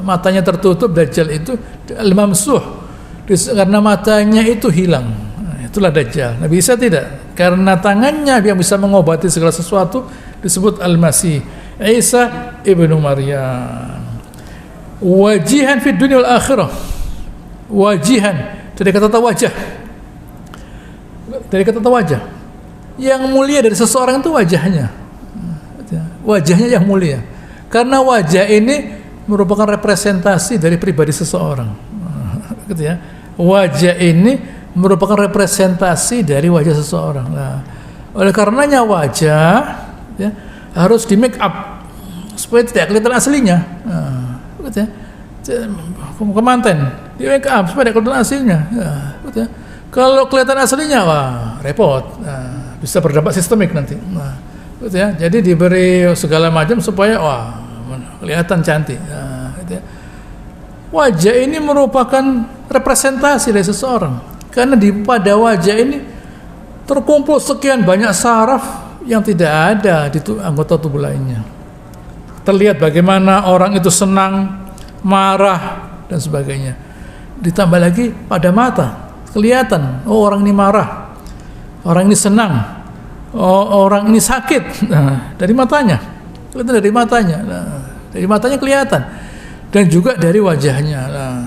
Matanya tertutup, Dajjal itu al-mamsuh karena matanya itu hilang. Itulah Dajjal. Nabi Isa tidak, karena tangannya yang bisa mengobati segala sesuatu, disebut al-Masih Isa ibnu Maryam. Wajihan fid dunya wal akhirah. Wajihan, Dari kata wajah. Dari kata wajah. Yang mulia dari seseorang itu wajahnya. Wajahnya yang mulia. Karena wajah ini merupakan representasi dari pribadi seseorang. Gitu ya. Wajah ini merupakan representasi dari wajah seseorang. Nah, oleh karenanya wajah ya, harus di make up supaya tidak kelihatan aslinya. Nah, gitu ya. Kemanten di make up supaya tidak kelihatan aslinya. Nah, gitu ya. Kalau kelihatan aslinya, wah repot. Nah, bisa berdampak sistemik nanti. Nah, gitu ya. Jadi diberi segala macam supaya wah kelihatan cantik. Nah, gitu ya. Wajah ini merupakan representasi dari seseorang, karena pada wajah ini terkumpul sekian banyak saraf yang tidak ada di anggota tubuh lainnya. Terlihat bagaimana orang itu senang, marah dan sebagainya. Ditambah lagi pada mata kelihatan, oh orang ini marah, orang ini senang, oh orang ini sakit. Nah, dari matanya, kelihatan dari matanya. Nah, dari matanya kelihatan. Dan juga dari wajahnya. Nah,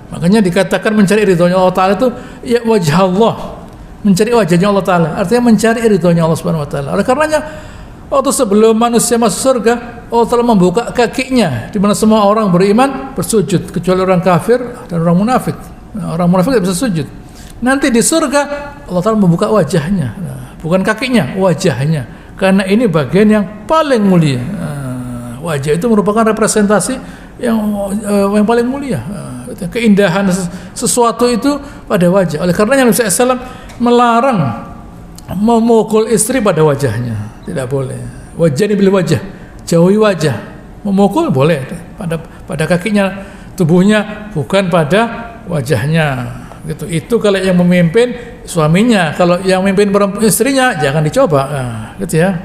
makanya dikatakan mencari ridhonya Allah Ta'ala itu ya wajah Allah, mencari wajahnya Allah Ta'ala, artinya mencari ridhonya Allah Subhanahu Wa Ta'ala. Oleh karenanya waktu sebelum manusia masuk surga, Allah Ta'ala membuka kakinya, di mana semua orang beriman bersujud kecuali orang kafir dan orang munafik. Nah, orang munafik tidak bisa sujud. Nanti di surga Allah Ta'ala membuka wajahnya, nah, bukan kakinya, wajahnya, karena ini bagian yang paling mulia. Nah, wajah itu merupakan representasi yang paling mulia. Keindahan sesuatu itu pada wajah. Oleh karenanya Nabi SAW melarang memukul istri pada wajahnya, tidak boleh. Wajah bil wajah, jauhi wajah. Memukul boleh pada kakinya, tubuhnya, bukan pada wajahnya. Gitu. Itu kalau yang memimpin suaminya, kalau yang memimpin istrinya jangan dicoba. Nah, gitu ya.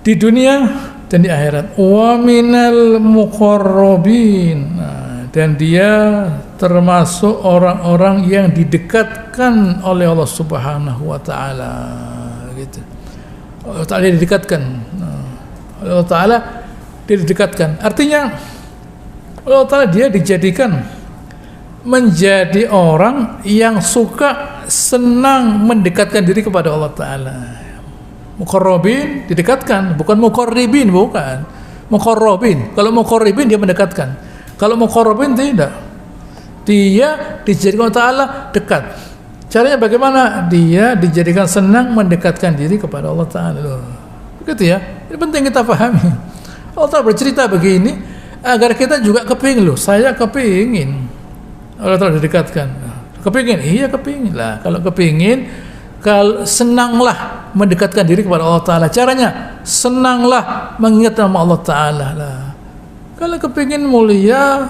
Di dunia dan di akhirat. Wa minal muqarrabin. Nah, dan dia termasuk orang-orang yang didekatkan oleh Allah Subhanahu wa taala, gitu. Allah Taala didekatkan. Allah Taala didekatkan. Artinya Allah Taala dia dijadikan menjadi orang yang suka senang mendekatkan diri kepada Allah Taala. Muqarrabin didekatkan, bukan muqarribin, bukan. Muqarrabin. Kalau muqarribin dia mendekatkan. Kalau muqarrabin tidak. Dia dijadikan Allah Ta'ala dekat. Caranya bagaimana? Dia dijadikan senang mendekatkan diri kepada Allah Ta'ala. Begitu ya. Ini penting kita pahami. Allah Ta'ala bercerita begini agar kita juga kepingin loh. Saya kepingin Allah Ta'ala didekatkan. Kepingin? Iya kepingin lah. Kalau kepingin, senanglah mendekatkan diri kepada Allah Ta'ala. Caranya senanglah mengingat nama Allah Ta'ala lah. Kalau kepingin mulia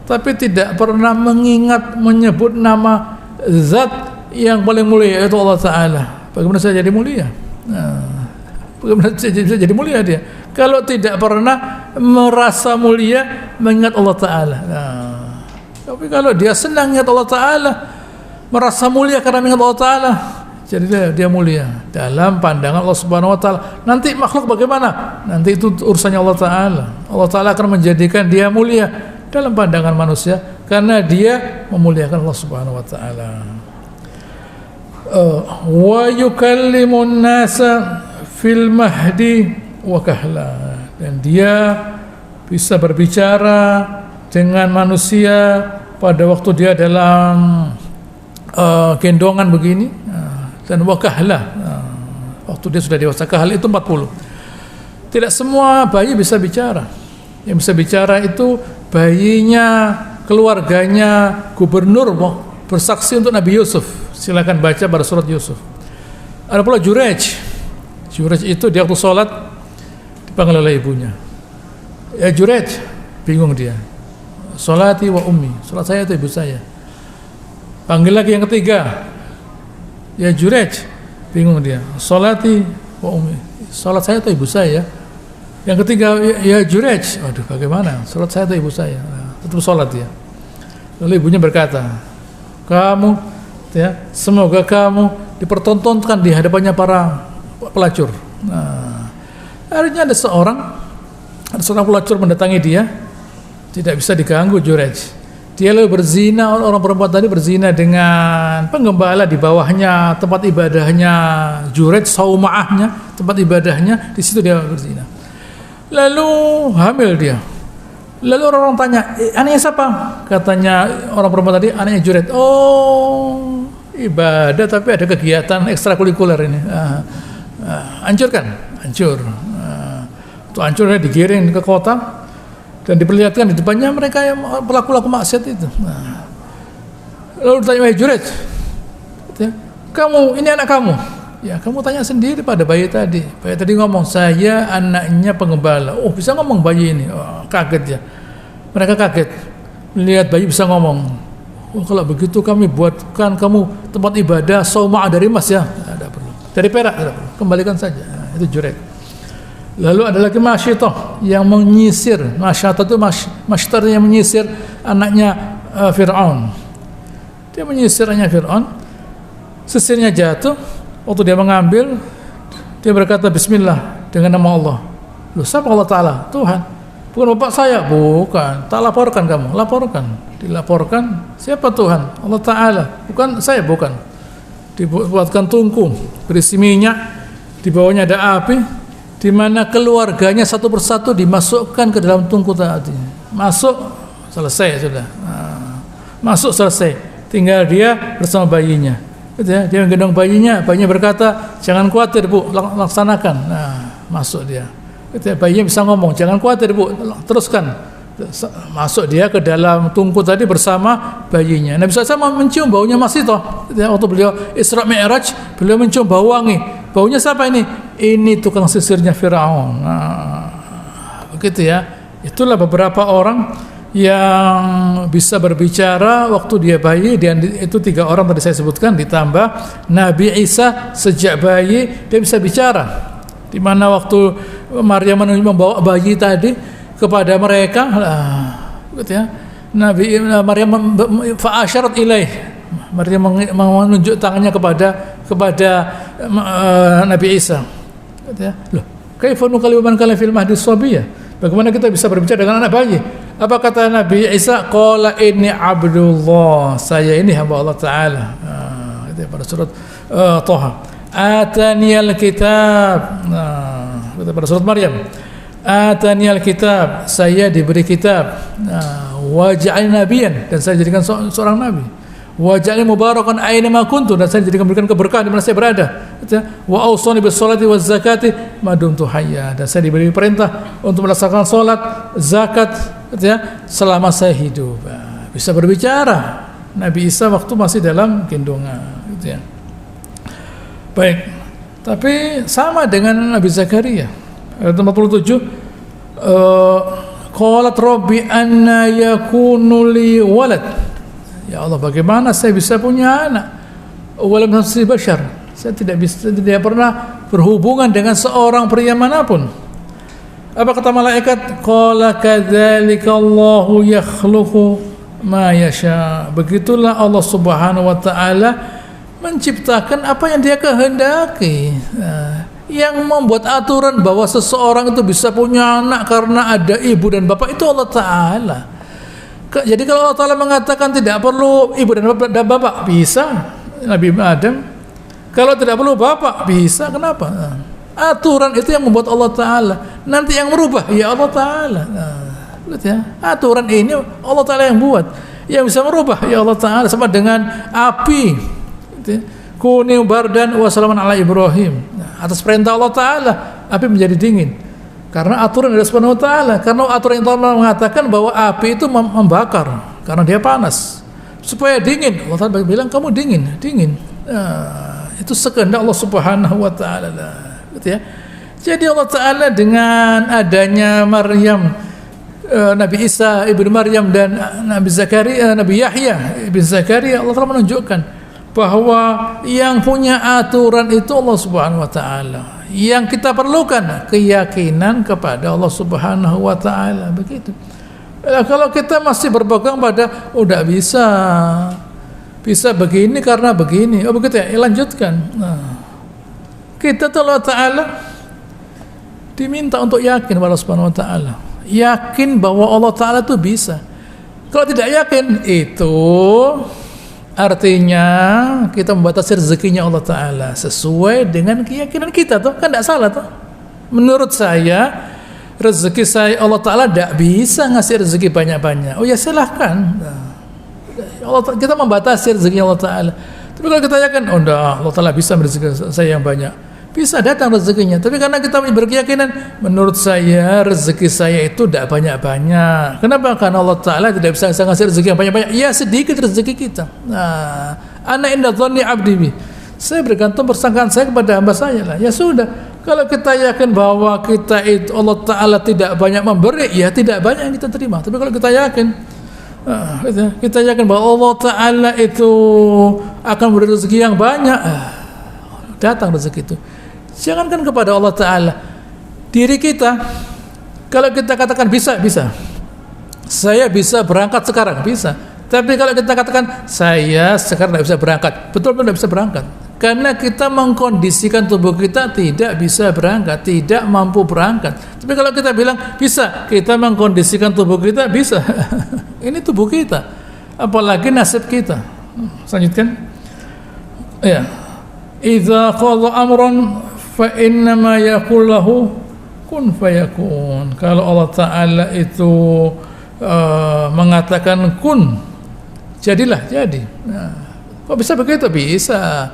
tapi tidak pernah mengingat, menyebut nama zat yang paling mulia, yaitu Allah Ta'ala, bagaimana saya jadi mulia? Nah, bagaimana saya bisa jadi mulia dia? Kalau tidak pernah merasa mulia mengingat Allah Ta'ala. Nah, tapi kalau dia senang ingat Allah Ta'ala, merasa mulia karena mengingat Allah Ta'ala, jadi dia mulia dalam pandangan Allah Subhanahu wa taala. Nanti makhluk bagaimana? Nanti itu urusannya Allah Taala. Allah Taala akan menjadikan dia mulia dalam pandangan manusia karena dia memuliakan Allah Subhanahu wa taala. Wa yukallimun nasa fil mahdi wa kahla. Dan dia bisa berbicara dengan manusia pada waktu dia dalam gendongan begini. Dan wakahlah, waktu dia sudah dewasa. Kahal itu 40. Tidak semua bayi bisa bicara. Yang bisa bicara itu bayinya, keluarganya, gubernur bersaksi untuk Nabi Yusuf. Silakan baca pada surat Yusuf. Ada pula Jurej. Jurej itu dia waktu sholat dipanggil oleh ibunya. Ya Jurej, bingung dia. Sholati wa ummi, sholat saya itu ibu saya. Panggil lagi yang ketiga. Ya Jurej, bingung dia. Sholati wa ummi, sholat saya atau ibu saya? Yang ketiga, ya Jurej, waduh bagaimana? Sholat saya atau ibu saya? Nah, tetap sholat dia. Lalu ibunya berkata, kamu, ya, semoga kamu dipertontonkan di hadapannya para pelacur. Nah, akhirnya ada seorang pelacur mendatangi dia, tidak bisa diganggu Jurej. Dia lalu berzina, orang perempuan tadi berzina dengan penggembala di bawahnya, tempat ibadahnya, Juret Sauma'ahnya, tempat ibadahnya, di situ dia berzina. Lalu hamil dia. Lalu orang tanya, anaknya siapa? Katanya orang perempuan tadi, anaknya Juret. Oh, ibadah tapi ada kegiatan ekstrakurikuler ini. Hancurkan, hancur. Itu hancurnya digiring ke kota dan diperlihatkan di depannya mereka yang pelaku-pelaku maksiat itu. Lalu tanya, wahai Juret, kamu ini anak kamu? Ya, kamu tanya sendiri pada bayi tadi. Bayi tadi ngomong, saya anaknya penggembala. Oh, bisa ngomong bayi ini? Oh, kaget ya. Mereka kaget melihat bayi bisa ngomong. Oh, kalau begitu kami buatkan kamu tempat ibadah Sauma'ah dari emas ya. Tidak perlu. Dari perak tidak perlu. Kembalikan saja. Nah, itu Juret. Lalu ada lagi Masyitah yang menyisir. Masyitah itu Masyitah yang menyisir anaknya Fir'aun. Dia menyisir anaknya Fir'aun. Sisirnya jatuh. Waktu dia mengambil, dia berkata Bismillah dengan nama Allah. Loh, siapa Allah Ta'ala? Tuhan. Bukan bapak saya? Bukan. Tak laporkan kamu, laporkan. Dilaporkan, siapa Tuhan? Allah Ta'ala. Bukan saya, bukan. Dibuatkan tungku berisi minyak, di bawahnya ada api, di mana keluarganya satu persatu dimasukkan ke dalam tungku tadi. Masuk, selesai sudah. Masuk selesai. Tinggal dia bersama bayinya. Dia menggendong bayinya berkata, jangan khawatir Bu, laksanakan. Nah, masuk dia. Bayinya bisa ngomong, jangan khawatir Bu, teruskan. Masuk dia ke dalam tungku tadi bersama bayinya. Nabi SAW mencium baunya Masyitah. Waktu beliau Isra Mi'raj, beliau mencium bau wangi. Baunya siapa ini? Ini tukang sisirnya Fir'aun. Nah, begitu ya. Itulah beberapa orang yang bisa berbicara waktu dia bayi, dan itu 3 orang tadi saya sebutkan, ditambah Nabi Isa sejak bayi dia bisa bicara, di mana waktu Maryam membawa bayi tadi kepada mereka, gitu ya, Maryam fa'asyarat ilaih, Maryam menunjuk tangannya kepada Nabi Isa, gitu ya. Loh, kaifa nukallimu man kana fil mahdi sabiyya? Bagaimana kita bisa berbicara dengan anak bayi? Apa kata Nabi Isa? Qala inni abdullah, saya ini hamba Allah Ta'ala. Itu pada surat Thaha. Ataniyal kitab. Itu pada surat Maryam. Ataniyal kitab, saya diberi kitab. Wa ja'alni nabiyyan, dan saya jadikan seorang nabi. Wa ja'alni mubarakan aina ma kuntu, dan saya jadikan memberikan keberkahan di mana saya berada. Wa awsani bis salati waz zakati ma dumtu hayya, dan saya diberi perintah untuk melaksanakan salat, zakat, selama saya hidup. Bisa berbicara Nabi Isa waktu masih dalam kandungan, gitu ya. Baik, tapi sama dengan Nabi Zakaria ayat 47, qalat rabbi anna yakunu li walad, ya Allah, bagaimana saya bisa punya anak? Walam tamsasni bashar, saya tidak pernah berhubungan dengan seorang pria manapun. Apa kata malaikat? Qala kadzalika Allahu yakhluqu ma yasha, begitulah Allah Subhanahu wa taala menciptakan apa yang Dia kehendaki. Yang membuat aturan bahwa seseorang itu bisa punya anak karena ada ibu dan bapak itu Allah Ta'ala. Jadi kalau Allah Ta'ala mengatakan tidak perlu ibu dan bapak, bisa Nabi Adam. Kalau tidak perlu bapak, bisa. Kenapa? Aturan itu yang membuat Allah Ta'ala. Nanti yang merubah, ya Allah Ta'ala. Aturan ini Allah Ta'ala yang buat. Yang bisa merubah, ya Allah Ta'ala. Sama dengan api, kuni bardan wa salaman ala Ibrahim. Atas perintah Allah Ta'ala, api menjadi dingin. Karena aturan dari Subhanahu wa Ta'ala. Karena aturan yang Allah mengatakan bahwa api itu membakar karena dia panas. Supaya dingin, Allah Ta'ala bilang kamu dingin. Itu sekehendak Allah Subhanahu wa Ta'ala. Gitu ya. Jadi Allah Ta'ala dengan adanya Maryam, Nabi Isa ibnu Maryam, dan Nabi Zakaria, Nabi Yahya ibnu Zakaria, Allah Ta'ala menunjukkan bahwa yang punya aturan itu Allah Subhanahu wa Ta'ala. Yang kita perlukan keyakinan kepada Allah Subhanahu wa Ta'ala, begitu. Kalau kita masih berpegang pada udah bisa begini karena begini, oh begitu ya, lanjutkan. Kita Allah Ta'ala diminta untuk yakin pada Allah Subhanahu wa Ta'ala, yakin bahwa Allah Ta'ala itu bisa. Kalau tidak yakin, itu artinya kita membatasi rezekinya Allah Ta'ala sesuai dengan keyakinan kita tuh, kan tidak salah tuh. Menurut saya rezeki saya Allah Ta'ala tidak bisa ngasih rezeki banyak-banyak. Oh ya silahkan, kita membatasi rezeki Allah Ta'ala. Tapi kalau kita yakin, oh enggak, Allah Ta'ala bisa merezeki saya yang banyak, bisa datang rezekinya. Tapi karena kita berkeyakinan, menurut saya rezeki saya itu tidak banyak-banyak. Kenapa? Karena Allah Ta'ala tidak bisa ngasih rezeki yang banyak-banyak. Ya sedikit rezeki kita. Nah, ana inda dhanni abdi bi, saya bergantung persangkaan saya kepada hamba saya lah. Ya sudah, kalau kita yakin bahwa kita itu Allah Ta'ala tidak banyak memberi, ya tidak banyak yang kita terima. Tapi kalau kita yakin, kita yakin bahwa Allah Ta'ala itu akan beri rezeki yang banyak, datang rezeki itu. Jangankan kepada Allah Ta'ala, diri kita, kalau kita katakan bisa, saya bisa berangkat sekarang, bisa. Tapi kalau kita katakan saya sekarang tidak bisa berangkat, betul-betul tidak bisa berangkat, karena kita mengkondisikan tubuh kita tidak bisa berangkat, tidak mampu berangkat. Tapi kalau kita bilang bisa, kita mengkondisikan tubuh kita bisa. Ini tubuh kita, apalagi nasib kita. Selanjutkan, ya, idza qadha amran fa innama yaqul lahu kun fayakun. Kalau Allah Ta'ala itu mengatakan kun, jadilah jadi. Nah, kok bisa begitu? Bisa,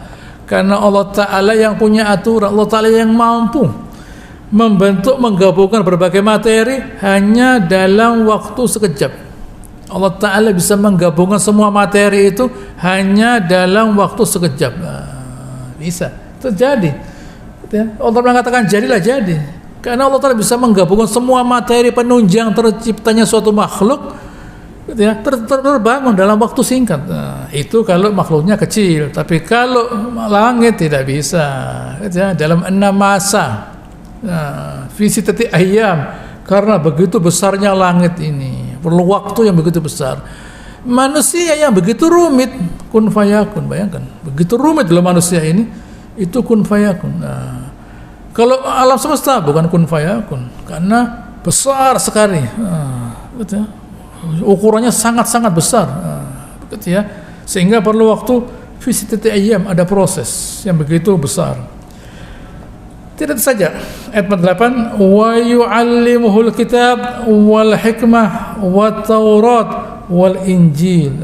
karena Allah Ta'ala yang punya aturan. Allah Ta'ala yang mampu membentuk, menggabungkan berbagai materi hanya dalam waktu sekejap. Allah Ta'ala bisa menggabungkan semua materi itu hanya dalam waktu sekejap. Bisa terjadi. Allah Ta'ala mengatakan jadilah jadi, karena Allah Ta'ala bisa menggabungkan semua materi penunjang terciptanya suatu makhluk, terbangun dalam waktu singkat. Itu kalau makhluknya kecil. Tapi kalau langit tidak bisa, dalam 6 masa, fi sittati ayyam, karena begitu besarnya langit ini, perlu waktu yang begitu besar. Manusia yang begitu rumit, kun fayakun. Bayangkan, begitu rumit dalam manusia ini, itu kun fayakun. Kalau alam semesta bukan kun fayakun, karena besar sekali, ukurannya sangat-sangat besar, sehingga perlu waktu fi sittati ayyam, ada proses yang begitu besar. Tidak saja, ayat 48, wa yu'allimuhul kitab wal hikmah wat taurat wal injil.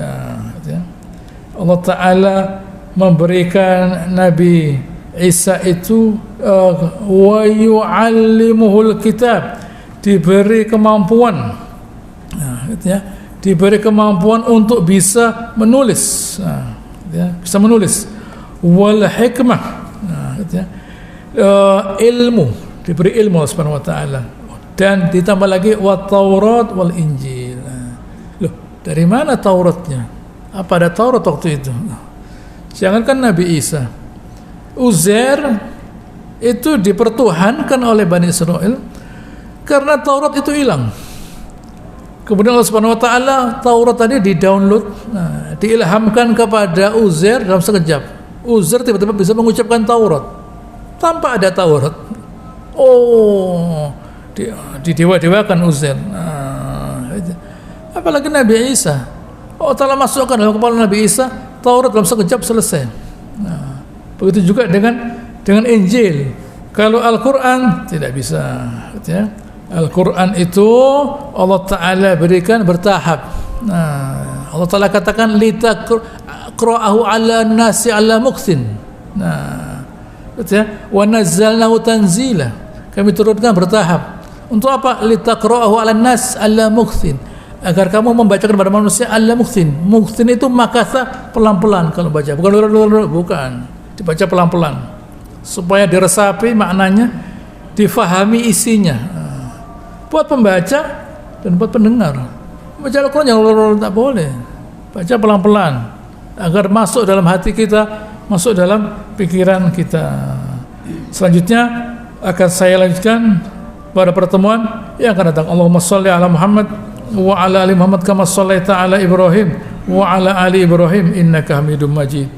Allah Ta'ala memberikan Nabi Isa itu wa yu'allimuhul kitab, diberi kemampuan, diberi kemampuan untuk bisa menulis, bisa menulis. Wal hikmah, ilmu, diberi ilmu Subhanahu wa Ta'ala, dan ditambah lagi wat taurat wal injil. Loh, dari mana Tauratnya? Apa ada Taurat waktu itu? Jangankan Nabi Isa, Uzair itu dipertuhankan oleh Bani Israel karena Taurat itu hilang. Kemudian Allah Subhanahu wa Ta'ala Taurat tadi di-download, diilhamkan kepada Uzair dalam sekejap. Uzair tiba-tiba bisa mengucapkan Taurat tanpa ada Taurat. Oh, didewa-dewakan Uzair. Apalagi Nabi Isa, Allah Ta'ala masukkan dalam kepala Nabi Isa Taurat dalam sekejap selesai. Begitu juga dengan Injil. Kalau Al-Quran tidak bisa. Al-Quran itu Allah Ta'ala berikan bertahap. Allah Ta'ala katakan litaqra'ahu 'ala nasi 'ala mukthin. Wa nazzalnahu tanzila. Kami turunkan bertahap. Untuk apa? Litaqra'ahu 'ala nas 'ala mukthin, agar kamu membacakan kepada manusia 'ala mukthin. Mukthin itu makatha, pelan-pelan kalau baca, bukan, dibaca pelan-pelan supaya diresapi maknanya, difahami isinya, buat pembaca dan buat pendengar. Baca Al-Quran yang tak boleh, baca pelan-pelan agar masuk dalam hati kita, masuk dalam pikiran kita. Selanjutnya akan saya lanjutkan pada pertemuan yang akan datang. Allahumma shalli ala Muhammad wa ala ali Muhammad kama shallaita ala Ibrahim wa ala ali Ibrahim innaka Hamidum Majid.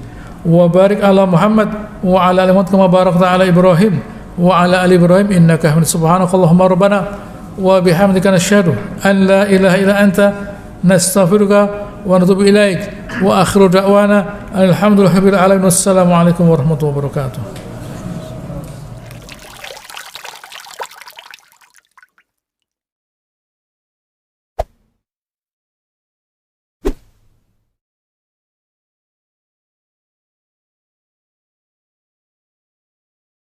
Wa barik ala Muhammad wa ala ali Muhammad kama barakta ala Ibrahim wa ala ali Ibrahim innaka Hamidum. Subhanakallahumma rabbana wa bihamdika nashhadu an la ilaha illa anta nastaghfiruka wa natubu ilaik wa akhiru da'wana alhamdulillahirabbil alamin wassalamu alaikum warahmatullahi wabarakatuh.